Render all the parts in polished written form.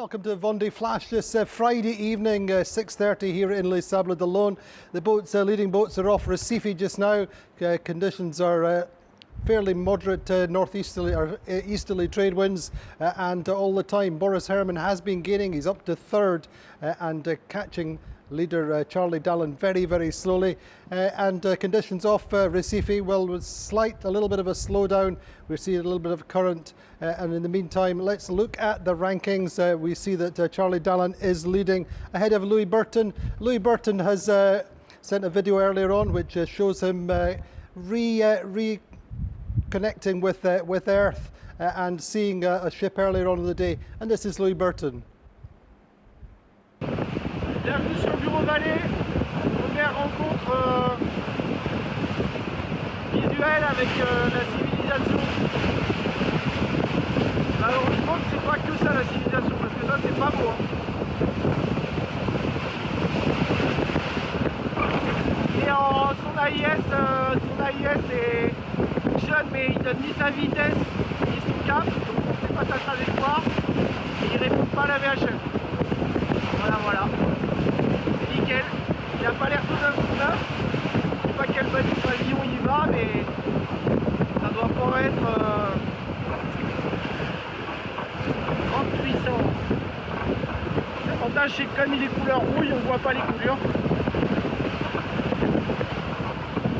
Welcome to Vendée Flash this Friday evening, 6:30 here in Les Sables d'Olonne. The boats, leading boats are off Recife just now. Conditions are fairly moderate northeasterly or easterly trade winds and all the time. Boris Herrmann has been gaining. He's up to third and catching leader Charlie Dallin very slowly, and conditions off Recife, well, with a little bit of a slowdown. We see a little bit of current, and in the meantime, let's look at the rankings. We see that Charlie Dallin is leading ahead of Louis Burton. Louis Burton has sent a video earlier on which shows him reconnecting with Earth and seeing a ship earlier on in the day, and this is Louis Burton. Bienvenue sur Bureau Vallée, première rencontre visuelle avec la civilisation. Malheureusement, c'est pas que ça la civilisation, parce que ça c'est pas beau. Et en son AIS est jeune, mais il donne ni sa vitesse ni son cap, donc on ne sait pas sa trajectoire et il répond pas à la VHF. Voilà. Nickel, il n'a pas l'air tout neuf. Je sais pas quel pavillon il va, mais ça doit pas être grande puissance. L'avantage c'est que comme il est couleur rouille, on voit pas les couleurs.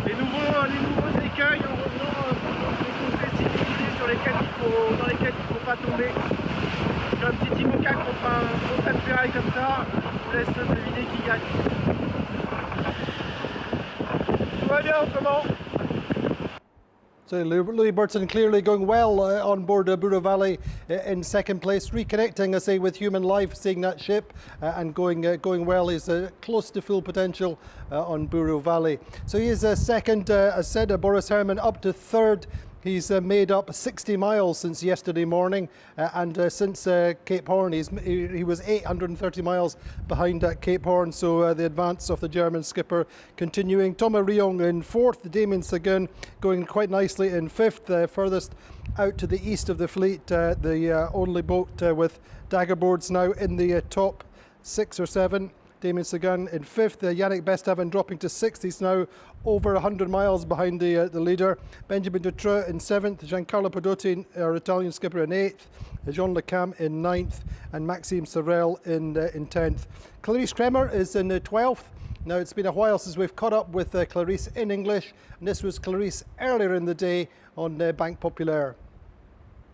Les nouveaux écueils en revenant des côtés civilisés dans lesquels il faut pas tomber. Un petit Imoca contre un ferraille comme ça, je vous laisse deviner qui gagne. Tout va bien autrement. So Louis Burton clearly going well on board Bureau Valley in second place, reconnecting, I say, with human life, seeing that ship and going well. He's close to full potential on Bureau Valley. So he is second, as said, Boris Herrmann up to third. He's made up 60 miles since yesterday morning, and since Cape Horn, he was 830 miles behind at Cape Horn, so the advance of the German skipper continuing. Thomas Riong in fourth, Damien Seguin going quite nicely in fifth, furthest out to the east of the fleet, the only boat with dagger boards now in the top 6 or 7. Damien Seguin in fifth, Yannick Besthaven dropping to sixth. He's now over 100 miles behind the leader. Benjamin Dutroux in seventh, Giancarlo Pedotti, our Italian skipper, in eighth, Jean Le Cam in ninth, and Maxime Sorel in 10th. Clarice Kremer is in 12th. Now, it's been a while since we've caught up with Clarice in English, and this was Clarice earlier in the day on Banque Populaire.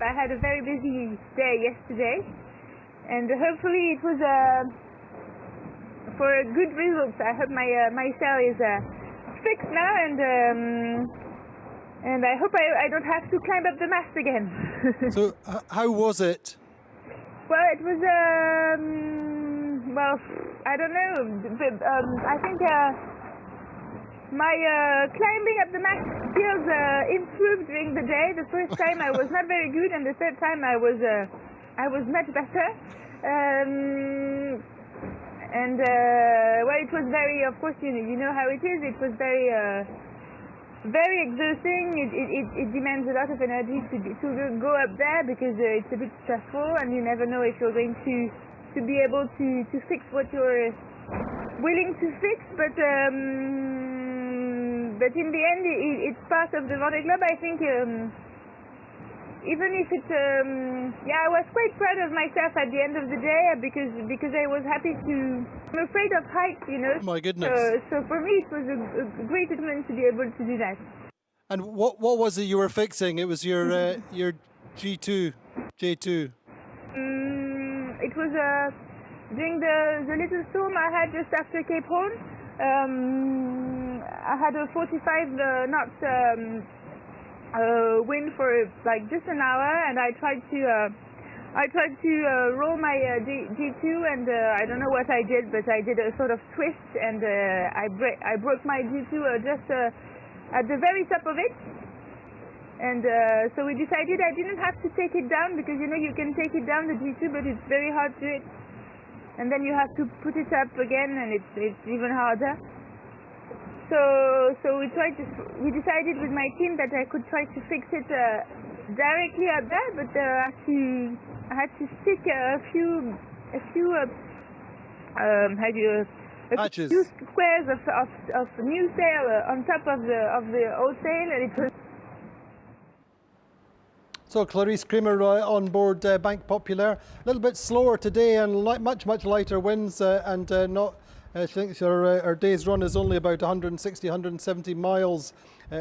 I had a very busy day yesterday, and hopefully it was for good results. I hope my sail is fixed now, and I hope I don't have to climb up the mast again. So how was it? Well, it was well, I don't know. I think my climbing up the mast skills improved during the day. The first time I was not very good, and the third time I was much better. And well, it was very, of course, you know how it is. It was very exhausting. It demands a lot of energy to go up there because it's a bit stressful, and you never know if you're going to be able to fix what you're willing to fix. But in the end, it's part of the Vendée Globe, I think. Even if it, I was quite proud of myself at the end of the day because I was happy to. I'm afraid of heights, you know. My goodness. So for me, it was a great achievement to be able to do that. And what was it you were fixing? It was your J2. It was during the little storm I had just after Cape Horn. I had a 45 knots. Wind for like just an hour, and I tried to roll my G2, and I don't know what I did, but I did a sort of twist, and I broke my G2 just at the very top of it, and so we decided I didn't have to take it down, because you know you can take it down, the G2, but it's very hard to do it, and then you have to put it up again, and it's even harder. So we decided with my team that I could try to fix it directly up there, but I had to stick a few Patches. few squares of new sail on top of the old sail, and it was. So Clarice Kramer on board Banque Populaire. A little bit slower today and much lighter winds and not. I think her day's run is only about 160, 170 miles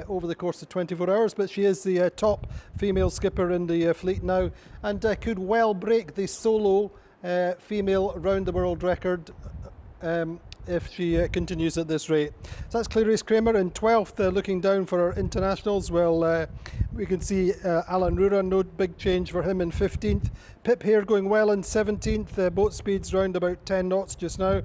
over the course of 24 hours, but she is the top female skipper in the fleet now and could well break the solo female round the world record if she continues at this rate. So that's Clarice Kramer in 12th, looking down for our internationals. Well, we can see Alan Rura, no big change for him in 15th. Pip Hare going well in 17th, boat speeds round about 10 knots just now.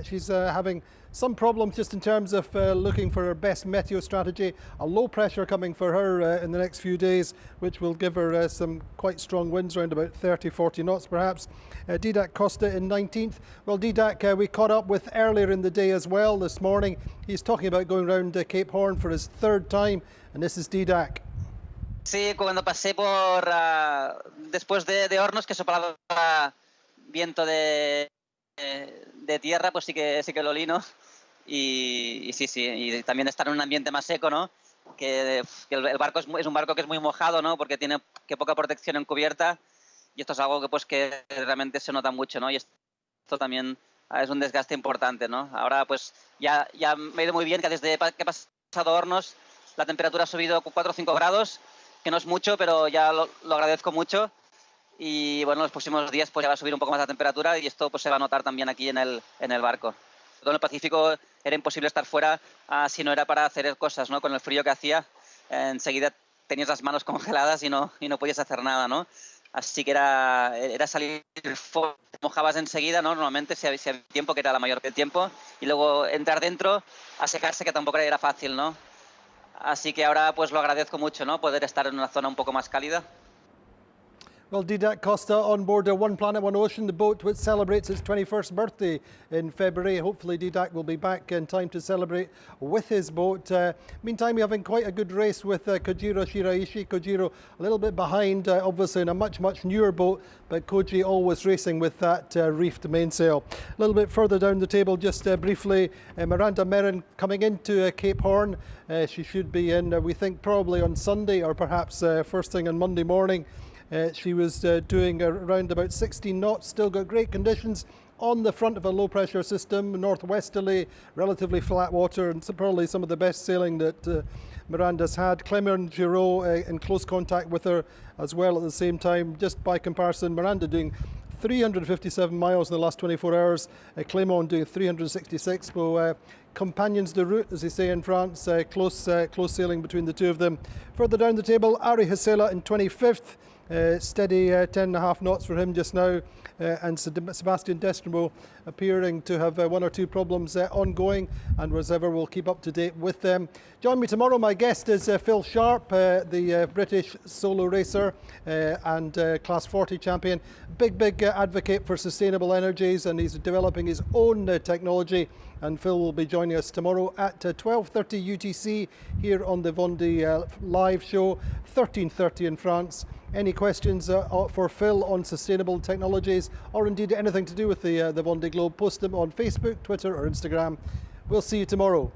She's having some problems just in terms of looking for her best meteo strategy. A low pressure coming for her in the next few days, which will give her some quite strong winds around about 30, 40 knots perhaps. Didac Costa in 19th. Well, Didac we caught up with earlier in the day as well this morning. He's talking about going round Cape Horn for his third time, and this is Didac. Sí, cuando pasé por después de Hornos, que soplaba viento de tierra, pues sí que lo olí, ¿no? Y sí, y también estar en un ambiente más seco, ¿no? Que el barco es un barco que es muy mojado, ¿no? Porque tiene poca protección en cubierta, y esto es algo que realmente se nota mucho, ¿no? Y esto también es un desgaste importante, ¿no? Ahora pues ya me ha ido muy bien, que desde que he pasado Hornos la temperatura ha subido 4 o 5 grados, que no es mucho, pero ya lo agradezco mucho. Y bueno, los próximos días pues ya va a subir un poco más la temperatura y esto pues se va a notar también aquí en el barco. Todo en el Pacífico era imposible estar fuera si no era para hacer cosas, ¿no? Con el frío que hacía, enseguida tenías las manos congeladas y no podías hacer nada, ¿no? Así que era salir fuera, te mojabas enseguida, ¿no? Normalmente si había tiempo, que era la mayor del tiempo, y luego entrar dentro a secarse, que tampoco era fácil, ¿no? Así que ahora pues lo agradezco mucho, ¿no? Poder estar en una zona un poco más cálida. Well, Didac Costa on board One Planet, One Ocean, the boat which celebrates its 21st birthday in February. Hopefully Didac will be back in time to celebrate with his boat. Meantime, we're having quite a good race with Kojiro Shiraishi. Kojiro a little bit behind, obviously in a much newer boat, but Koji always racing with that reefed mainsail. A little bit further down the table, just briefly, Miranda Merrin coming into Cape Horn. She should be in, we think, probably on Sunday or perhaps first thing on Monday morning. She was doing around about 16 knots, still got great conditions on the front of a low pressure system, northwesterly, relatively flat water, and probably some of the best sailing that Miranda's had. Clement Giraud in close contact with her as well at the same time. Just by comparison, Miranda doing 357 miles in the last 24 hours, Clement doing 366. So companions de route, as they say in France, close sailing between the two of them. Further down the table, Ari Hasela in 25th. Steady 10.5 knots for him just now, and Sebastian Destremo appearing to have one or two problems ongoing, and as ever we'll keep up to date with them. Join me tomorrow. My guest is Phil Sharp, the British solo racer and Class 40 champion. Big advocate for sustainable energies, and he's developing his own technology, and Phil will be joining us tomorrow at 12:30 UTC here on the Vendée live show, 13:30 in France. Any questions for Phil on sustainable technologies, or indeed anything to do with the Vendée Globe, post them on Facebook, Twitter or Instagram. We'll see you tomorrow.